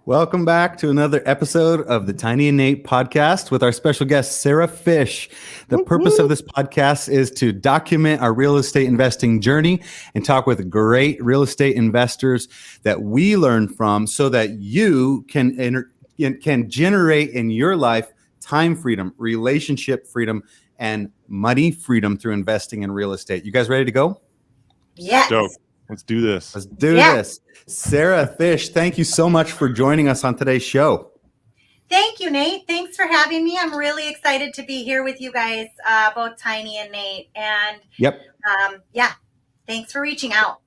Welcome back to another episode of the Tiny and Nate podcast with our special guest, Sarah Fish. The purpose of this podcast is to document our real estate investing journey and talk with great real estate investors that we learn from so that you can generate in your life time freedom, relationship freedom, and money freedom through investing in real estate. You guys ready to go? Yes. Dope. Let's do this. Let's do this. Sarah Fish, thank you so much for joining us on today's show. Thank you, Nate. Thanks for having me. I'm really excited to be here with you guys, both Tiny and Nate. And thanks for reaching out.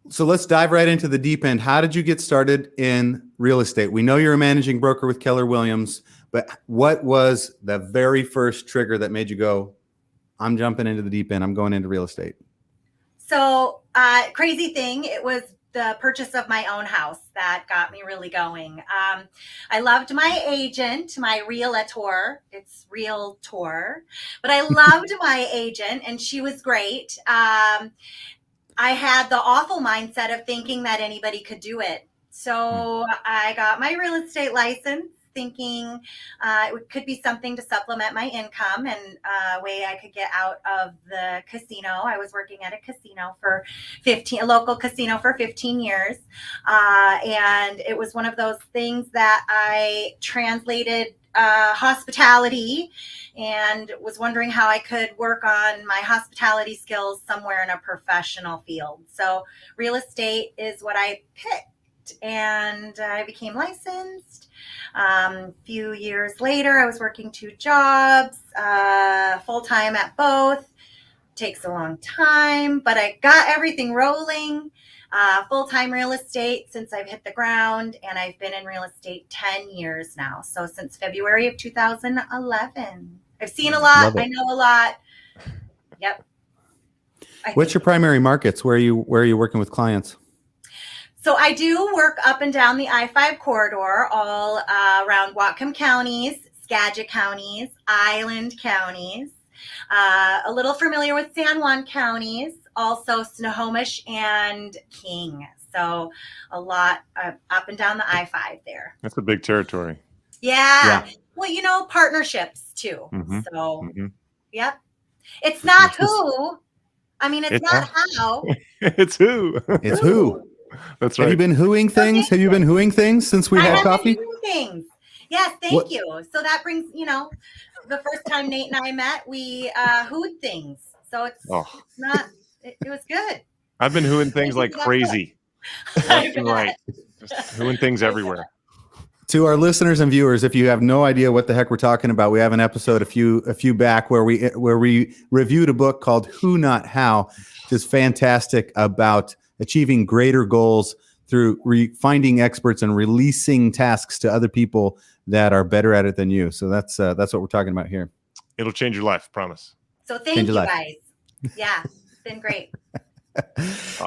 So let's dive right into the deep end. How did you get started in real estate? We know you're a managing broker with Keller Williams, but what was the very first trigger that made you go, I'm jumping into the deep end, I'm going into real estate? So crazy thing, it was the purchase of my own house that got me really going. I loved my agent, my realtor. It's realtor, but I loved my agent and she was great. I had the awful mindset of thinking that anybody could do it. So I got my real estate license thinking it could be something to supplement my income and a way I could get out of the casino. I was working at a casino for a local casino for 15 years. And it was one of those things that I translated hospitality and was wondering how I could work on my hospitality skills somewhere in a professional field. So real estate is what I picked. And I became licensed. A few years later, I was working 2 jobs, full-time at both. Takes a long time, but I got everything rolling. Full-time real estate since I've hit the ground, and I've been in real estate 10 years now. So since February of 2011. I've seen a lot. I know a lot. Yep. What's your primary markets? Where are you working with clients? So I do work up and down the I-5 corridor, all around Whatcom counties, Skagit counties, Island counties, a little familiar with San Juan counties, also Snohomish and King. So a lot up and down the I-5 there. That's a big territory. Yeah. Well, partnerships too. Mm-hmm. So, Yep. It's not who. I mean, it's not how. It's who. It's who. That's right. Have you been hooing things? Have you been hooing things since we had coffee? Things. Yes, thank you. So that brings, the first time Nate and I met, we hooed things. So it's not, it was good. I've been hooing things like crazy. Left and right. Just hooing things everywhere. To our listeners and viewers, if you have no idea what the heck we're talking about, we have an episode a few back where we reviewed a book called Who Not How, which is fantastic about achieving greater goals through finding experts and releasing tasks to other people that are better at it than you. So that's what we're talking about here. It'll change your life, promise. So thank you guys. Yeah, it's been great.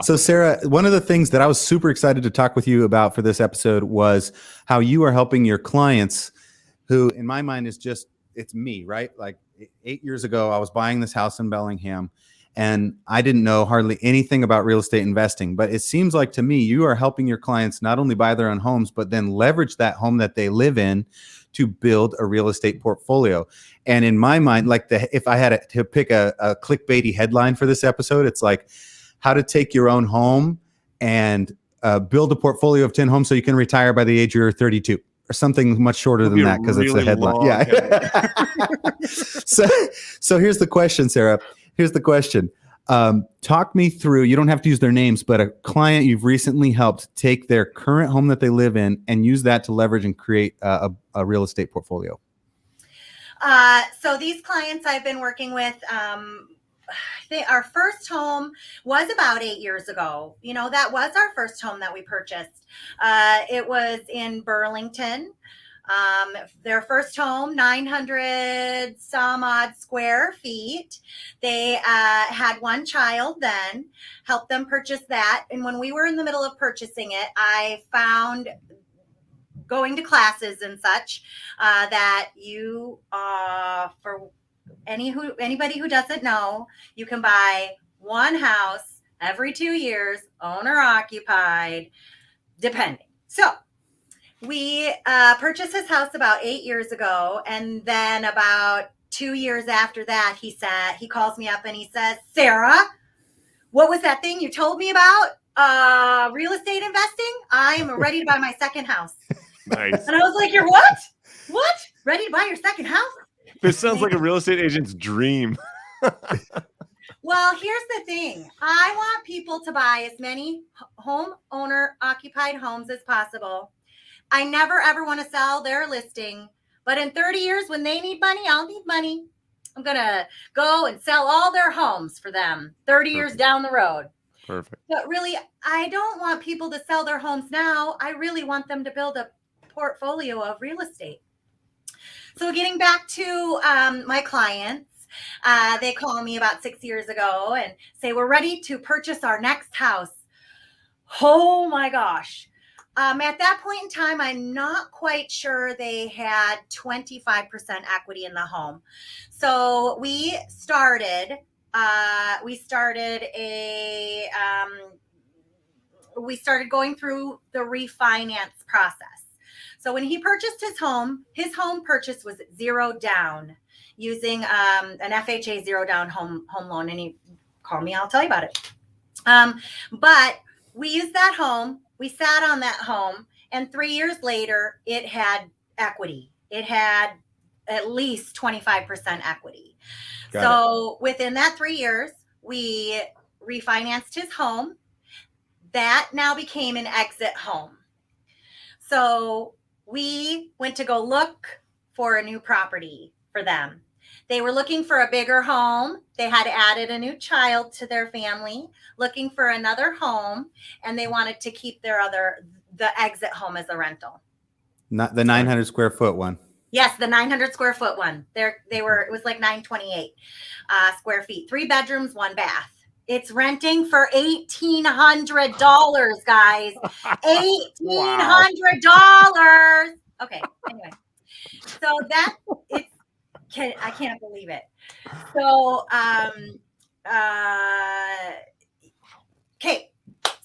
So Sarah, one of the things that I was super excited to talk with you about for this episode was how you are helping your clients who, in my mind, it's me, right? Like 8 years ago, I was buying this house in Bellingham and I didn't know hardly anything about real estate investing, but it seems like to me, you are helping your clients not only buy their own homes, but then leverage that home that they live in to build a real estate portfolio. And in my mind, if I had to pick a clickbaity headline for this episode, it's like how to take your own home and build a portportfolio of 10 homes so you can retire by the age you're 32. Or something much shorter than that because really it's a headline. Yeah. So here's the question, Sarah. Here's the question. Talk me through, you don't have to use their names, but a client you've recently helped take their current home that they live in and use that to leverage and create a real estate portfolio. So these clients I've been working with, our first home was about 8 years ago. That was our first home that we purchased. It was in Burlington. Their first home, 900 some odd square feet. They had one child then, helped them purchase that. And when we were in the middle of purchasing it, I found, going to classes and such, that you, for anybody who doesn't know, you can buy one house every 2 years, owner occupied, depending. So we purchased his house about 8 years ago, and then about 2 years after that, he calls me up and he says, Sarah, what was that thing you told me about? Real estate investing? I'm ready to buy my second house. Nice. And I was like, you're what? What? Ready to buy your second house? This sounds like a real estate agent's dream. Well, here's the thing. I want people to buy as many homeowner occupied homes as possible. I never ever want to sell their listing, but in 30 years when they need money, I'll need money. I'm going to go and sell all their homes for them 30 years down the road. Perfect. But really, I don't want people to sell their homes now. I really want them to build a portfolio of real estate. So getting back to my clients, they call me about 6 years ago and say, we're ready to purchase our next house. Oh my gosh. At that point in time, I'm not quite sure they had 25% equity in the home. So we started going through the refinance process. So when he purchased his home purchase was zero down using an FHA zero down home loan. And he called me, I'll tell you about it. But we used that home. We sat on that home, and 3 years later, it had equity. It had at least 25% equity. So within that 3 years, we refinanced his home. That now became an exit home. So we went to go look for a new property for them. They were looking for a bigger home. They had added a new child to their family, looking for another home, and they wanted to keep the exit home as a rental. Not the 900 square foot one. Yes, the 900 square foot one. It was like 928 square feet, 3 bedrooms, 1 bath. It's renting for $1,800, guys. $1,800. Okay. Anyway, so I can't believe it. So, okay.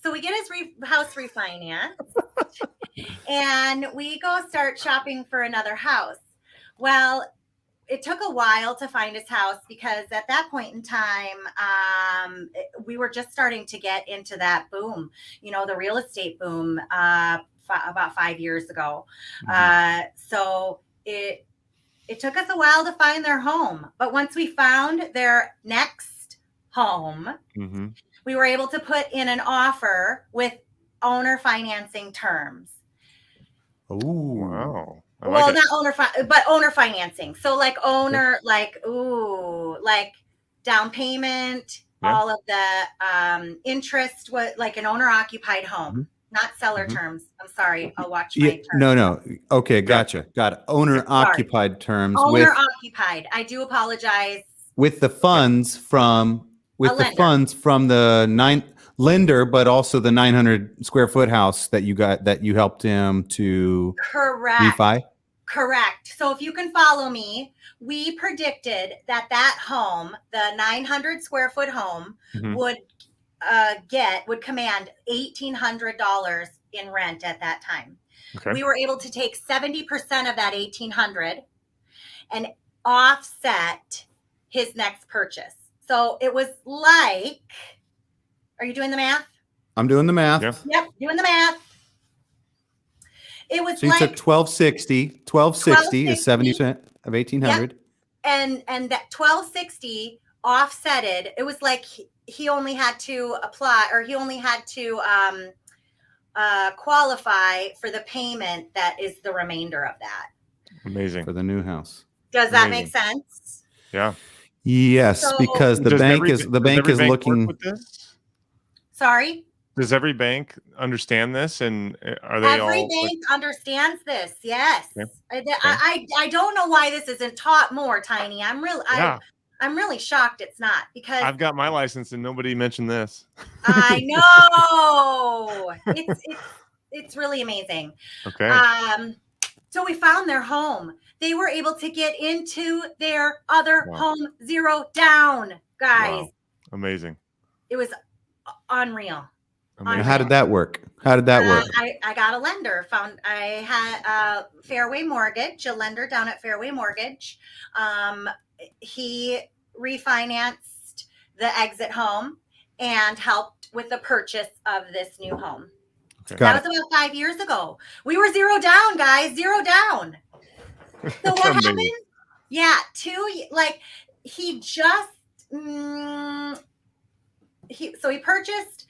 So we get his house refinanced and we go start shopping for another house. Well, it took a while to find his house because at that point in time, we were just starting to get into that boom, the real estate boom about 5 years ago. So it took us a while to find their home. But once we found their next home, we were able to put in an offer with owner financing terms. Oh, wow. Not owner, but owner financing. So like down payment, all of the interest was like an owner occupied home, not seller terms. I'm sorry. I'll watch my terms. No. Okay. Gotcha. Got it. Owner occupied terms. Owner occupied. I do apologize. With the funds from the lender, but also the 900 square foot house that you helped him to refi. Correct. So if you can follow me, we predicted that home, the 900 square foot home, would command $1,800 in rent at that time. Okay. We were able to take 70% of that $1,800 and offset his next purchase. So it was like, are you doing the math? I'm doing the math. Yep, doing the math. It was so you took 1260 is 70% of 1,800. Yep. And that 1260 offsetted. It was like he only had to apply, or he only had to qualify for the payment that is the remainder of that. Amazing. For the new house. Does that make sense? Yeah. Yes, because the bank is looking. Sorry? Does every bank understand this, and are they all? Every bank understands this. Yes. Okay. I don't know why this isn't taught more, Tiny. I'm really shocked it's not, because I've got my license and nobody mentioned this. I know. It's really amazing. Okay. So we found their home. They were able to get into their other home zero down, guys. Wow. Amazing. It was unreal. How did that work? How did that work? I got a lender. I had Fairway Mortgage, a lender down at Fairway Mortgage. He refinanced the exit home and helped with the purchase of this new home. Okay. That was about 5 years ago. We were zero down, guys. Zero down. So That's what amazing. happened? Yeah, he just he purchased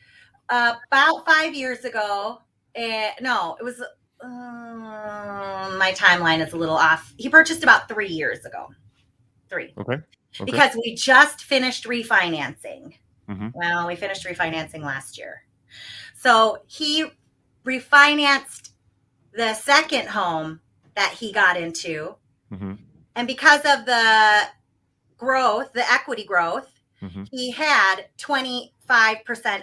about 5 years ago. No, it was my timeline is a little off. He purchased about 3 years ago. 3. Okay. Because we just finished refinancing. Mm-hmm. Well, we finished refinancing last year. So he refinanced the second home that he got into. Mm-hmm. And because of the growth, the equity growth, Mm-hmm. he had 25%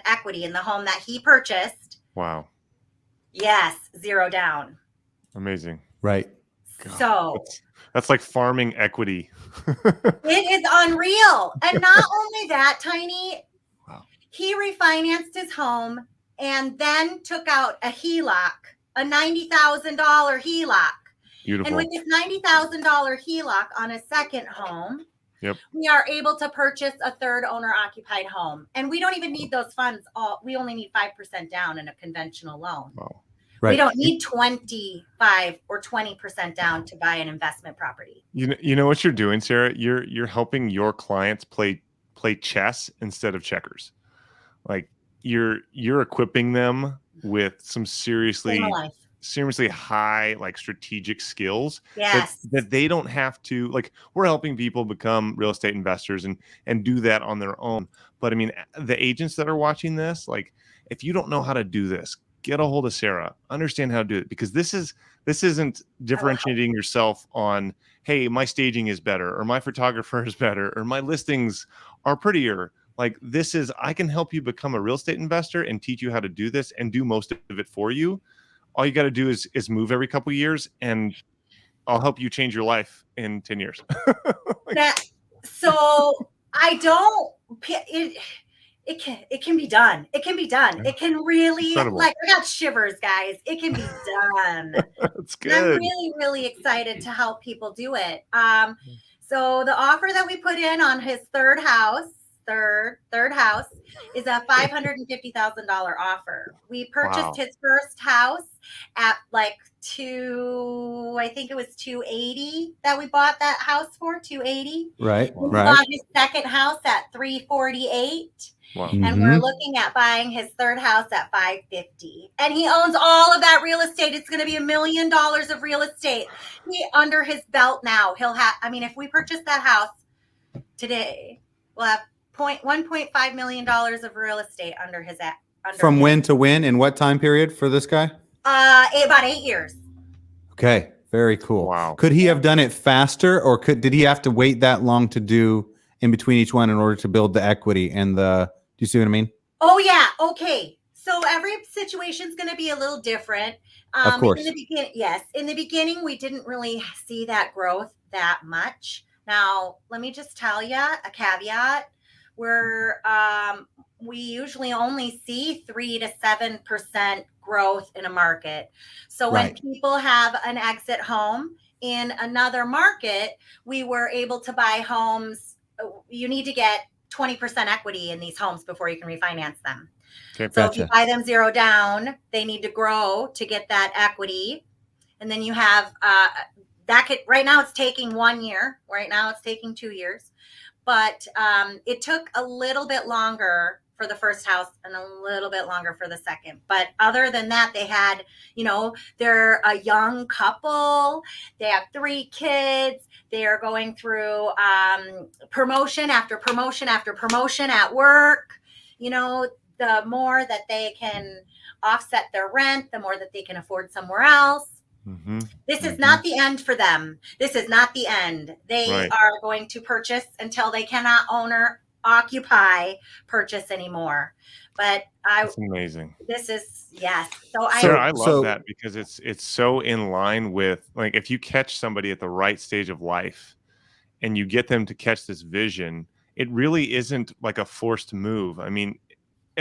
equity in the home that he purchased. Wow. Yes, zero down. Amazing. Right. God, So that's like farming equity. it is unreal. And not only that, Tiny, Wow. he refinanced his home and then took out a HELOC, a $90,000 HELOC. Beautiful. And with this $90,000 HELOC on a second home, Yep. we are able to purchase a third owner occupied home. And we don't even need those funds. We only need 5% down in a conventional loan. Wow. Right. We don't need 25 or 20% down to buy an investment property. You know what you're doing, Sarah? You're helping your clients play chess instead of checkers. Like you're equipping them with some seriously high like strategic skills that they don't have to, like, we're helping people become real estate investors and do that on their own. But I mean, the agents that are watching this, like, if you don't know how to do this, get a hold of Sarah, understand how to do it, because this isn't differentiating yourself on, hey, my staging is better, or my photographer is better, or my listings are prettier. Like, this is, I can help you become a real estate investor and teach you how to do this and do most of it for you. All you got to do is move every couple of years, and I'll help you change your life in 10 years. So I don't, it can be done. It can be done. Yeah. It can really, Incredible. like, I got shivers, guys. It can be done. That's good. I'm really, really excited to help people do it. So the offer that we put in on his third house is a $550,000 offer. We purchased his first house at like I think it was 280 that we bought that house for, 280. Right. We Right. bought his second house at 348. Wow. And we're looking at buying his third house at 550. And he owns all of that real estate. It's going to be $1 million of real estate under his belt now. He'll have, I mean, if we purchase that house today, we'll have $1.5 million of real estate under his. From when to when, in what time period for this guy? About 8 years. Okay, very cool. Wow. Could he have done it faster, or did he have to wait that long to do in between each one in order to build the equity and do you see what I mean? Oh yeah. Okay. So every situation's going to be a little different. Of course. In the beginning, we didn't really see that growth that much. Now, let me just tell you a caveat. We usually only see 3 to 7% growth in a market. So when people have an exit home in another market, we were able to buy homes. You need to get 20% equity in these homes before you can refinance them. Okay, so if you buy them zero down, they need to grow to get that equity. And then you have right now it's taking 1 year. Right now it's taking 2 years. But it took a little bit longer for the first house and a little bit longer for the second. But other than that, they had, they're a young couple. They have 3 kids. They are going through promotion after promotion after promotion at work. The more that they can offset their rent, the more that they can afford somewhere else. Mm-hmm. This is not the end for them. This is not the end. They are going to purchase until they cannot occupy purchase anymore. But That's amazing. This is, yes. Sarah, I love that because it's so in line with, like, if you catch somebody at the right stage of life and you get them to catch this vision, it really isn't like a forced move. I mean,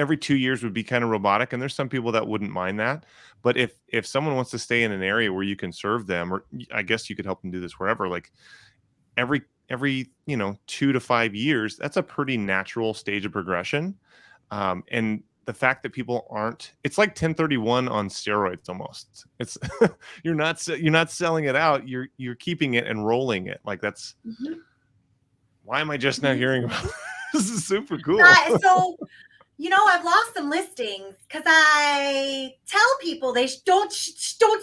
every 2 years would be kind of robotic, and there's some people that wouldn't mind that. But if someone wants to stay in an area where you can serve them, or I guess you could help them do this wherever, like every 2 to 5 years, that's a pretty natural stage of progression. And the fact that people aren't, it's like 1031 on steroids almost. It's you're not selling it out, you're keeping it and rolling it. Like that's why am I just now hearing about this? This is super cool. So, I've lost some listings because I tell people they don't sell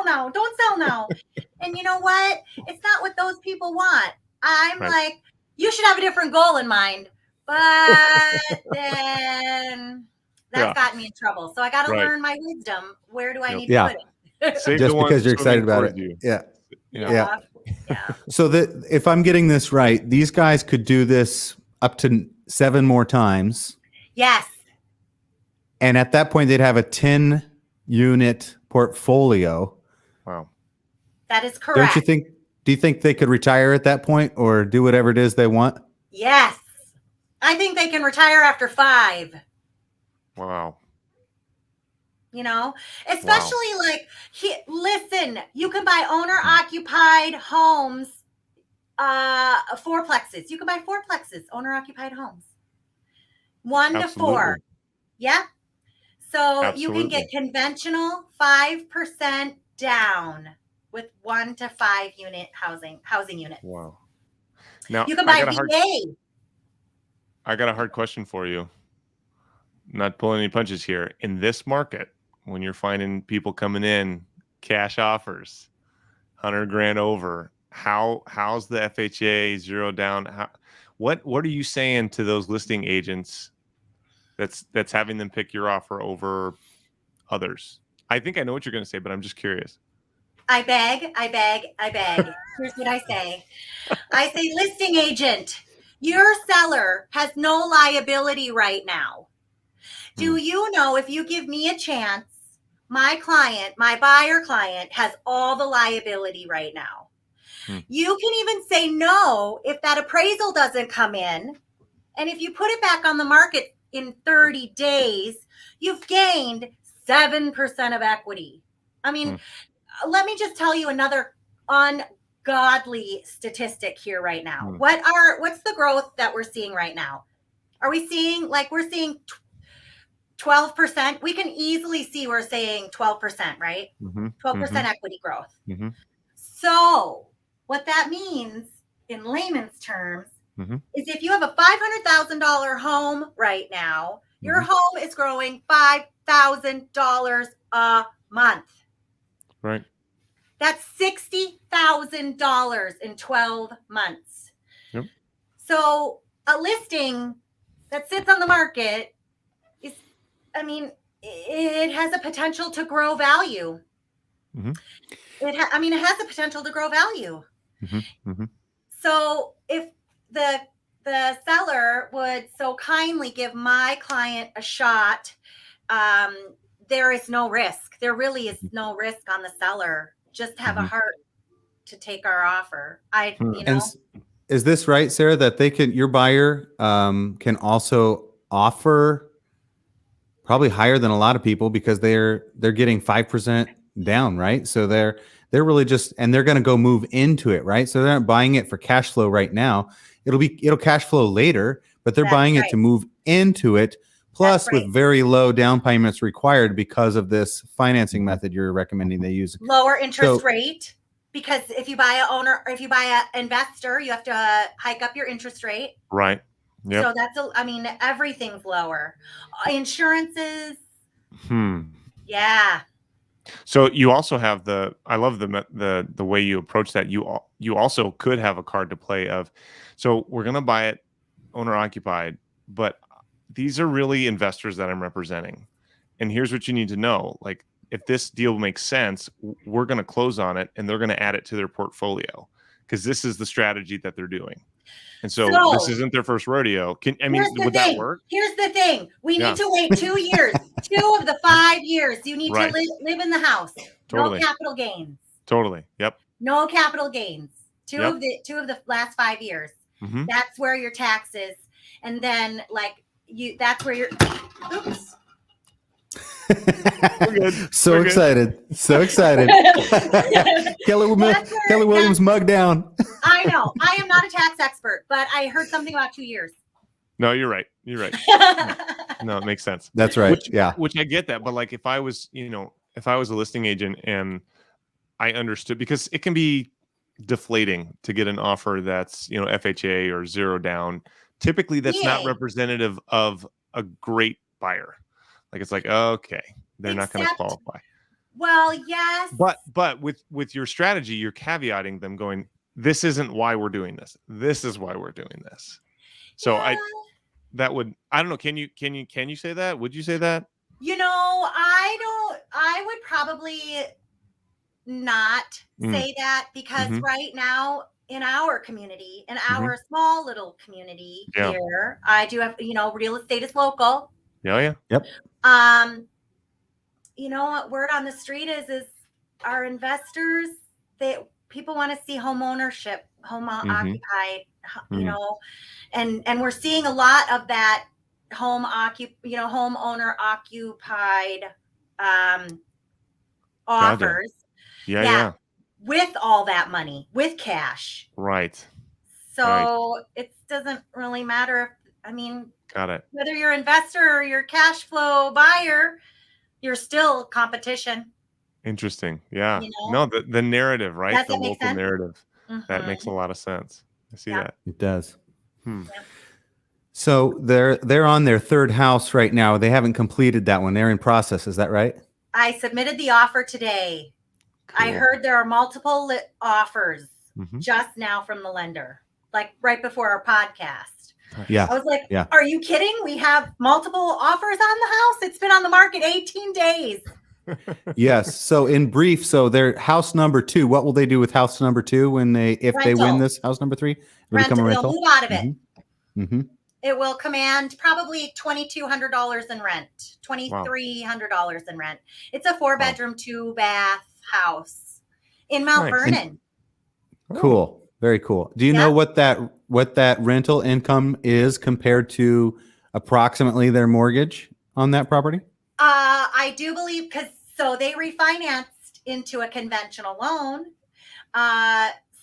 now. And you know what? It's not what those people want. I'm like, you should have a different goal in mind. But then that's gotten me in trouble. So I got to learn my wisdom. Where do I need to put it? Just because you're excited about it. Yeah. So if I'm getting this right, these guys could do this up to 7 more times. Yes. And at that point, they'd have a 10-unit portfolio. Wow. That is correct. Do you think they could retire at that point or do whatever it is they want? Yes. I think they can retire after 5. Wow. Especially listen, you can buy owner-occupied homes, 4plexes. You can buy 4plexes, owner-occupied homes. 1 to 4. Yeah. So you can get conventional 5% down with 1 to 5 unit housing units. Wow. Now you can buy VA. I got a hard question for you. Not pulling any punches here. In this market, when you're finding people coming in, cash offers, $100,000 over, how's the FHA 0 down? What are you saying to those listing agents that's having them pick your offer over others? I think I know what you're going to say, but I'm just curious. I beg. Here's what I say. I say, listing agent, your seller has no liability right now. Do you know if you give me a chance, my buyer client has all the liability right now. You can even say no if that appraisal doesn't come in. And if you put it back on the market in 30 days, you've gained 7% of equity. I mean, let me just tell you another ungodly statistic here right now. What's the growth that we're seeing right now? Are we seeing we're seeing 12%? We can easily see we're saying 12%, right? 12% equity growth. So what that means in layman's terms is if you have a $500,000 home right now, your home is growing $5,000 a month. Right. That's $60,000 in 12 months. Yep. So a listing that sits on the market it has a potential to grow value. It has the potential to grow value. So if the seller would so kindly give my client a shot, there is no risk. There really is no risk on the seller. Just have a heart to take our offer. And is this right, Sarah, that your buyer can also offer probably higher than a lot of people because they're getting 5% down, right? So they're really and they're going to go move into it, right? So they're not buying it for cash flow right now. It'll cash flow later, but they're buying it to move into it. Plus, with very low down payments required because of this financing method you're recommending they use. Lower interest rate, because if you buy an investor, you have to hike up your interest rate. Right. Yep. So everything's lower. Insurances. Yeah. So you also have I love the way you approach that. You also could have a card to play of, so we're going to buy it owner occupied, but these are really investors that I'm representing. And here's what you need to know. Like, if this deal makes sense, we're going to close on it and they're going to add it to their portfolio because this is the strategy that they're doing. And so this isn't their first rodeo. Would that work? Here's the thing. We need to wait 2 years. 2 of the 5 years you need to live in the house. Totally. No capital gains. Totally. Yep. No capital gains. Two of the last 5 years. That's where your taxes. And then that's where you're, oops. So We're good. excited. So excited. Kelly Williams mug down. I know. I am not a tax expert, but I heard something about 2 years. No, you're right. You're right. No, it makes sense. That's right. Which I get that. But like if I was a listing agent and I understood, because it can be deflating to get an offer that's, FHA or zero down. Typically that's not representative of a great buyer. Like it's like, okay, they're not going to qualify. Well, yes. But with your strategy, you're caveating them going, this isn't why we're doing this. This is why we're doing this. So yeah. I don't know. Can you say that? Would you say that? I would probably not say that, because right now in our community, in our small little community here, I do have, real estate is local. Yeah. Yep. What word on the street is our investors, people want to see home ownership, occupied, and we're seeing a lot of that homeowner occupied offers. Yeah. With all that money, with cash. Right. So it doesn't really matter Got it. whether you're an investor or you're cash flow buyer, you're still competition. Interesting. Yeah. No, the narrative, right? Does the that make local sense? narrative. That makes a lot of sense. I see that. It does. Yeah. So they're on their third house right now. They haven't completed that one. They're in process. Is that right? I submitted the offer today. Cool. I heard there are multiple offers just now from the lender, like right before our podcast. Yeah. I was like, Are you kidding? We have multiple offers on the house. It's been on the market 18 days. Yes. So in brief, they're house number 2. What will they do with house number 2 if they win this house number 3? It'll become a rental. They'll move out of it. It will command probably $2,200 in rent, $2,300 in rent. It's a 4-bedroom, 2-bath house in Mount Vernon. Cool. Very cool. Do you know what that rental income is compared to approximately their mortgage on that property? I do believe, so they refinanced into a conventional loan.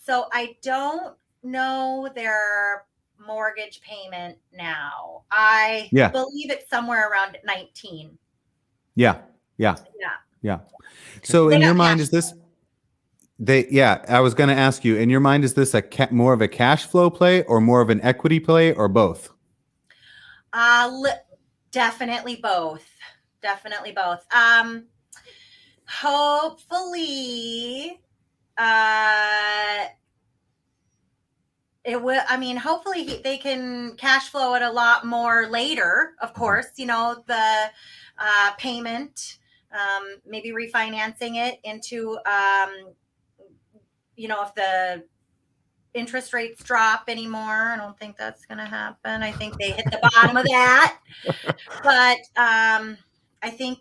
So I don't know their mortgage payment now. I believe it's somewhere around 19. Yeah. So in your mind, is this I was going to ask you, in your mind, is this more of a cash flow play or more of an equity play or both? Definitely both. Hopefully, it will. Hopefully they can cash flow it a lot more later. Of course, the payment, maybe refinancing it into, if the interest rates drop anymore. I don't think that's going to happen. I think they hit the bottom of that. But I think,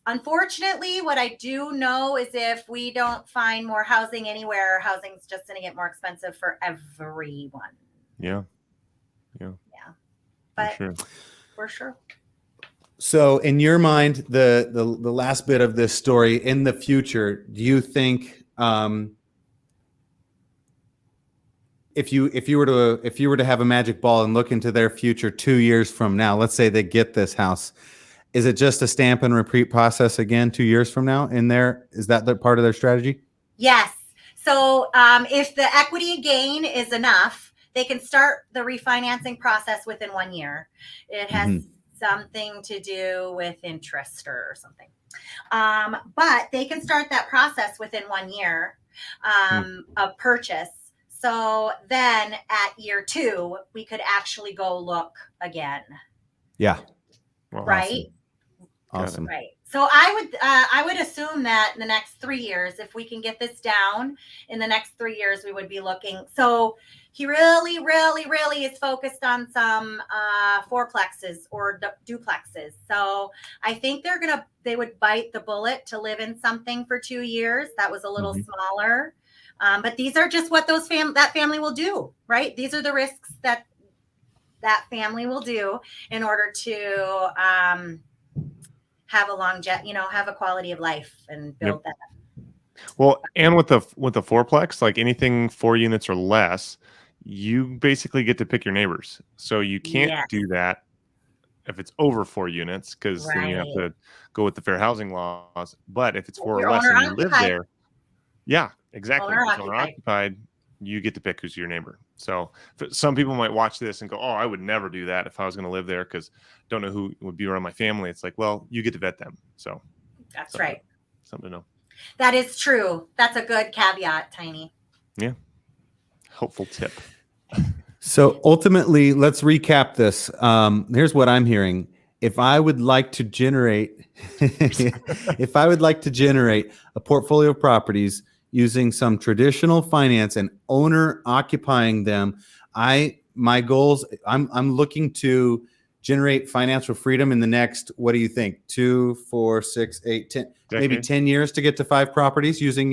unfortunately, what I do know is if we don't find more housing anywhere, housing's just going to get more expensive for everyone. Yeah. But for sure. So in your mind, the last bit of this story, in the future, do you think if you were to have a magic ball and look into their future 2 years from now, let's say they get this house, is it just a stamp and repeat process again 2 years from now? Is that the part of their strategy? Yes. So if the equity gain is enough, they can start the refinancing process within 1 year. It has something to do with interest or something. But they can start that process within 1 year of purchase. So then at year 2, we could actually go look again. Yeah. Well, right. Awesome. Right. So I would assume that in the next 3 years, if we can get this down in the next 3 years, we would be looking. So he really, really, really is focused on some fourplexes or duplexes. So I think they would bite the bullet to live in something for 2 years. That was a little smaller. But these are just what that family will do, right? These are the risks that that family will do in order to have have a quality of life and build that. Well, and with the fourplex, like anything 4 units or less, you basically get to pick your neighbors. So you can't Yes. do that if it's over 4 units, because then you have Right. to go with the fair housing laws. But if it's 4 or You're less owner and you live occupied. there, yeah, exactly. Owner If it's owner occupied. occupied, you get to pick who's your neighbor. So some people might watch this and go, "Oh, I would never do that if I was going to live there because don't know who would be around my family." It's like, well, you get to vet them. So That's something, right. something to know. That is true. That's a good caveat, Tiny. Yeah. Helpful tip. So ultimately, let's recap this. Here's what I'm hearing. If I would like to generate, if I would like to generate a portfolio of properties using some traditional finance and owner occupying them, my goals, I'm looking to generate financial freedom in the next, what do you think? 2, 4, 6, 8, 10, maybe Decade. 10 years to get to 5 properties using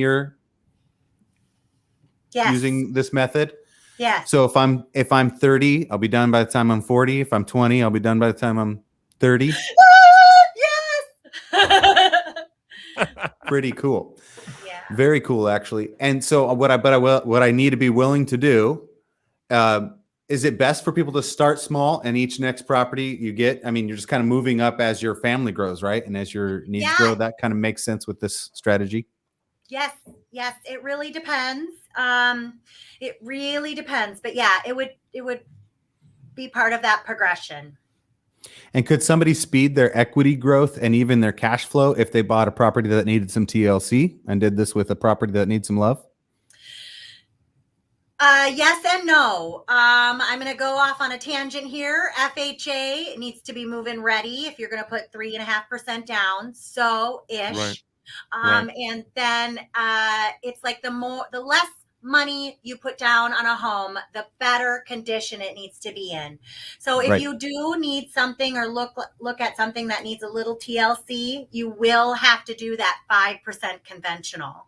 using this method. Yes. So if I'm 30, I'll be done by the time I'm 40. If I'm 20, I'll be done by the time I'm 30. Yes. Pretty cool. Yeah. Very cool, actually. And so what I need to be willing to do, is it best for people to start small and each next property you get? I mean, you're just kind of moving up as your family grows, right? And as your needs grow, that kind of makes sense with this strategy. Yes. It really depends. It really depends. But yeah, it would be part of that progression. And could somebody speed their equity growth and even their cash flow if they bought a property that needed some TLC and did this with a property that needs some love? Yes and no. I'm going to go off on a tangent here. FHA needs to be move-in ready if you're going to put 3.5% down. So ish. Right. And then it's like the less money you put down on a home, the better condition it needs to be in. So if you do need something or look at something that needs a little TLC, you will have to do that 5% conventional.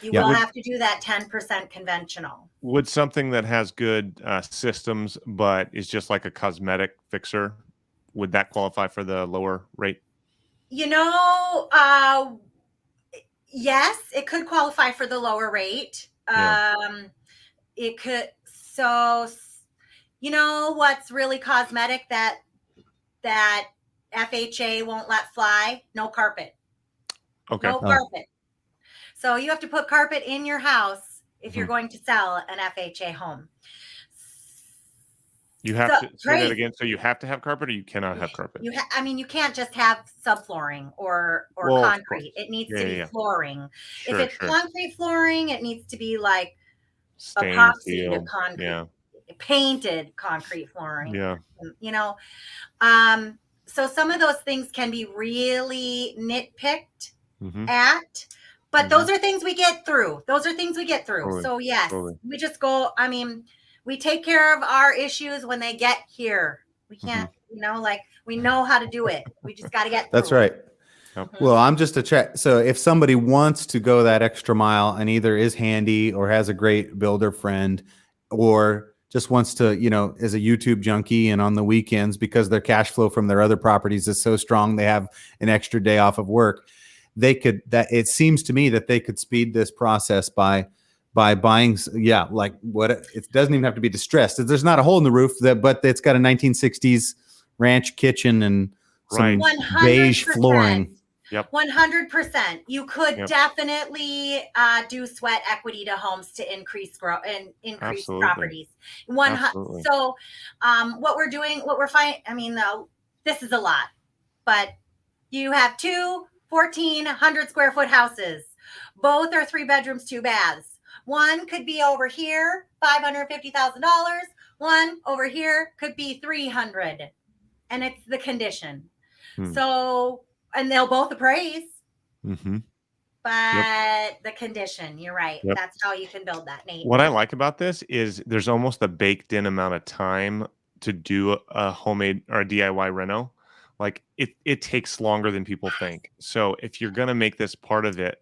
You will have to do that 10% conventional. Would something that has good systems but is just like a cosmetic fixer, would that qualify for the lower rate? Yes, it could qualify for the lower rate. It could. So, what's really cosmetic that FHA won't let fly? No carpet. Okay. No carpet. So you have to put carpet in your house if you're going to sell an FHA home. You have to say that again. So you have to have carpet, or you cannot have carpet. You can't just have subflooring or concrete. It needs to be flooring. If it's concrete flooring, it needs to be like epoxy to concrete, painted concrete flooring. Yeah. So some of those things can be really nitpicked at. But those are things we get through. Totally. So yes, we just go, we take care of our issues when they get here. We can't, we know how to do it. We just got to get through. That's right. Well, I'm just a check. So if somebody wants to go that extra mile and either is handy or has a great builder friend or just wants to, is a YouTube junkie and on the weekends because their cash flow from their other properties is so strong, they have an extra day off of work. It seems to me that they could speed this process by buying. Yeah. Like it doesn't even have to be distressed. There's not a hole in the roof but it's got a 1960s ranch kitchen and some beige flooring. Yep. 100%. You could definitely do sweat equity to homes to increase growth and increase properties. So what we're finding, this is a lot, but you have 2 1,400 square foot houses. Both are 3 bedrooms, 2 baths. One could be over here, $550,000. One over here could be $300,000, and it's the condition. So, and they'll both appraise. But the condition, you're right. That's how you can build that, Nate. What I like about this is there's almost a baked in amount of time to do a homemade or a DIY reno. Like it takes longer than people think. So if you're going to make this part of your,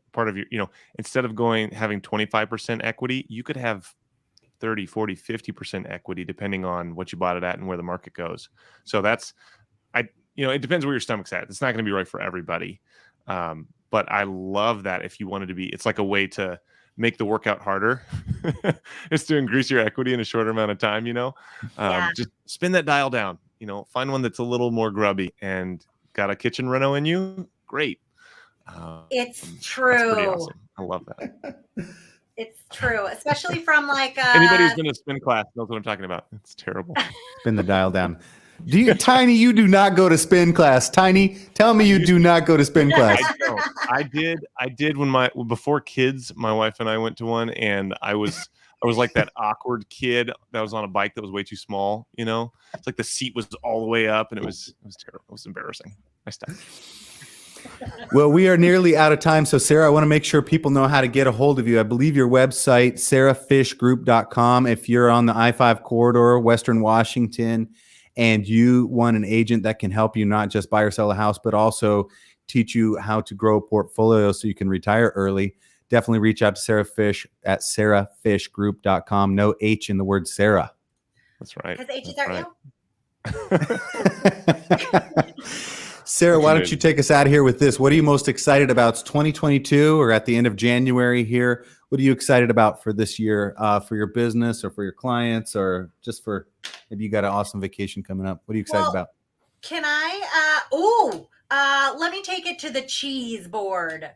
instead of having 25% equity, you could have 30, 40, 50% equity, depending on what you bought it at and where the market goes. So that's, it depends where your stomach's at. It's not going to be right for everybody. But I love that if you wanted to be, it's like a way to make the workout harder. It's to increase your equity in a shorter amount of time, just spin that dial down, find one that's a little more grubby and got a kitchen reno in you. Great. It's true. That's pretty awesome. I love that. It's true, especially from like anybody who's been to a spin class knows what I'm talking about. It's terrible. Spin the dial down. Tiny, you do not go to spin class. Tiny, tell me you do not go to spin class. I did before kids, my wife and I went to one, and I was like that awkward kid that was on a bike that was way too small. It's like the seat was all the way up, and it was terrible. It was embarrassing. I stopped. Well, we are nearly out of time. So, Sarah, I want to make sure people know how to get a hold of you. I believe your website, sarahfishgroup.com. If you're on the I-5 corridor, Western Washington, and you want an agent that can help you not just buy or sell a house, but also teach you how to grow a portfolio so you can retire early, definitely reach out to Sarah Fish at sarahfishgroup.com. No H in the word Sarah. That's right. Because H's are real. Sarah, why don't you take us out of here with this? What are you most excited about? It's 2022 or at the end of January here. What are you excited about for this year, for your business or for your clients, or just for maybe you got an awesome vacation coming up? What are you excited about? Can I? Let me take it to the cheese board.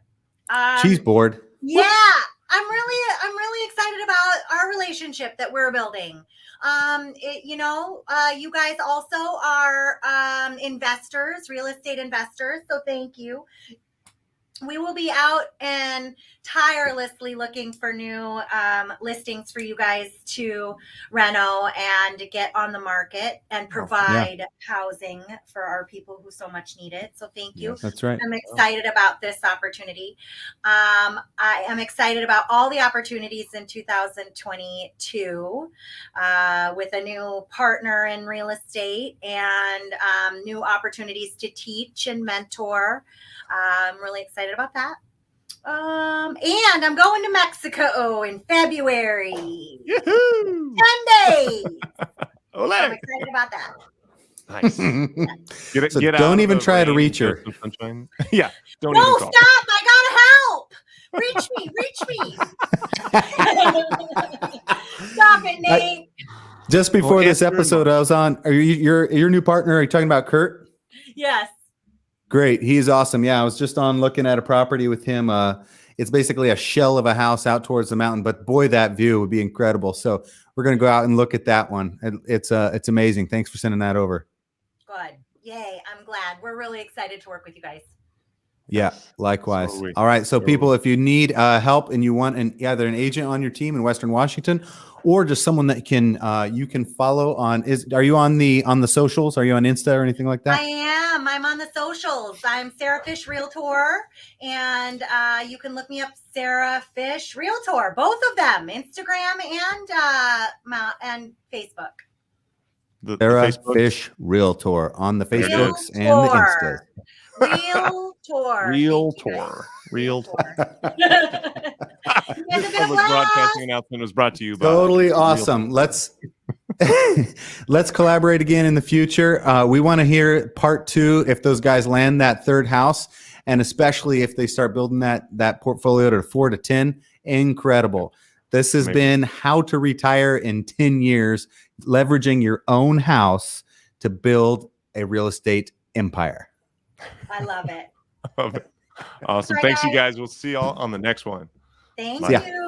Cheese board? Yeah, I'm really excited about our relationship that we're building. You guys also are investors, real estate investors. So thank you. We will be out and tirelessly looking for new listings for you guys to reno and get on the market and provide housing for our people who so much need it. So thank you. Yes, that's right. I'm excited about this opportunity. I am excited about all the opportunities in 2022 with a new partner in real estate and new opportunities to teach and mentor. I'm really excited about that. And I'm going to Mexico in February. Yoo-hoo! 10 days. Ole. I'm excited about that. Nice. So get don't out even of the try to rain, reach her. get some sunshine. Yeah. Don't No, even stop. talk. I gotta help. Reach me. Stop it, Nate. Just before this episode, I was on. Are you your new partner? Are you talking about Kurt? Yes. Great. He's awesome. Yeah, I was just on looking at a property with him. It's basically a shell of a house out towards the mountain, but boy, that view would be incredible. So we're going to go out and look at that one. It's amazing. Thanks for sending that over. Good. Yay. I'm glad. We're really excited to work with you guys. Yeah, likewise. So are we. All right. So people, if you need help and you want either an agent on your team in Western Washington or just someone that can you can follow on are you on the socials? Are you on Insta or anything like that? I am. I'm on the socials. I'm Sarah Fish Realtor, and you can look me up, Sarah Fish Realtor, both of them, Instagram and Facebook. Sarah Facebook? Fish Realtor on the Facebooks and the Instas. Realtor. Public broadcasting announcement was brought to you by Totally awesome. Let's collaborate again in the future. We want to hear part 2 if those guys land that third house, and especially if they start building that portfolio to 4 to 10. Incredible. This has been how to retire in 10 years, leveraging your own house to build a real estate empire. I love it. Awesome. Bye, Thanks, you guys. guys. We'll see y'all on the next one. Thank Yeah. you.